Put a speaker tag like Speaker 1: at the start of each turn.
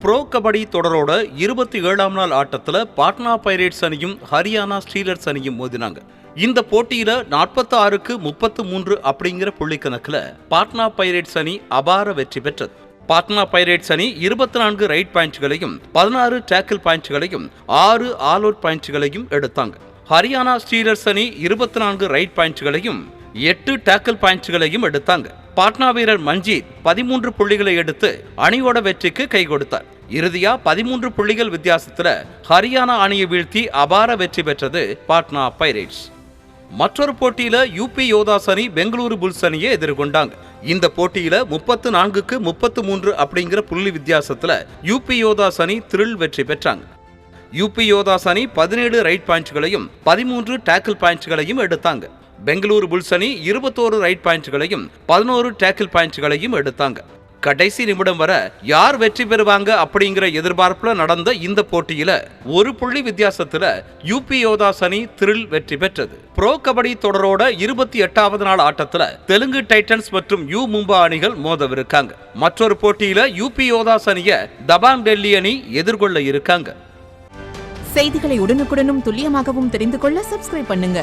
Speaker 1: Bro kabaddi தொடரோட 27ஆம் நாள் ஆட்டத்துல Patna pirates அணியும் Haryana stealers அணியும் மோதினாங்க. இந்த போட்டியில 46க்கு 33 அப்படிங்கிற புள்ளி கணக்குல பாட்னா பைரேட்ஸ் அணி அபார வெற்றி பெற்றது. பாட்னா பைரேட்ஸ் அணி 24 ரைட் பாயிண்ட்களையும் 16 டேக்கிள் பாயிண்ட்களையும் 6 ஆல் அவுட் பாயிண்ட்களையும் எடுத்தாங்க. ஹரியானா ஸ்டீலர்ஸ் அணி 24 ரைட் பாயிண்ட்களையும் 8 டேக்கிள் பாயிண்ட்களையும் எடுத்தாங்க. பாட்னா வீரர் மஞ்சித் 13 புள்ளிகளை எடுத்து அணியோட வெற்றிக்கு கை கொடுத்தார். இறுதியா 13 புள்ளிகள் வித்தியாசத்துல ஹரியானா அணியை வீழ்த்தி அபார வெற்றி பெற்றது பாட்னா பைரேட்ஸ். மற்றொரு போட்டியில யூபி யோதாஸ் அணி பெங்களூரு புல்ஸ் அணியை எதிர்கொண்டாங்க. இந்த போட்டியில 34க்கு 33 அப்படிங்கிற புள்ளி வித்தியாசத்துல யூபி யோதாஸ் அணி த்ரில் வெற்றி பெற்றாங்க. யூபி யோதாஸ் அணி 17 ரைட் பாயிண்ட்களையும் 13 டேக்கிள் பாயிண்ட்களையும் எடுத்தாங்க. பெங்களூரு புல்ஸ் அணி 21 ரைட் பாயிண்ட்களையும் 11 டேக்கிள் பாயிண்ட்களையும் எடுத்தாங்க. கடைசி நிமிடம் வர யார் வெற்றி பெறுவாங்க அப்படிங்கிற எதிர்பார்ப்புல நடந்த இந்த போட்டியில ஒரு புள்ளி வித்தியாசத்துல யூபி யோதாஸ் அணி த்ரில் வெற்றி பெற்றது. ப்ரோ கபடி தொடரோட 28வது நாள் ஆட்டத்துல தெலுங்கு டைட்டன்ஸ் மற்றும் யூ மும்பா அணிகள் மோதவிருக்காங்க. மற்றொரு போட்டியில யூபி யோதாஸ் அணிய தபாங் டெல்லி அணி எதிர்கொள்ள இருக்காங்க.
Speaker 2: செய்திகளை உடனுக்குடனும் துல்லியமாகவும் தெரிந்து கொள்ள சப்ஸ்கிரைப் பண்ணுங்க.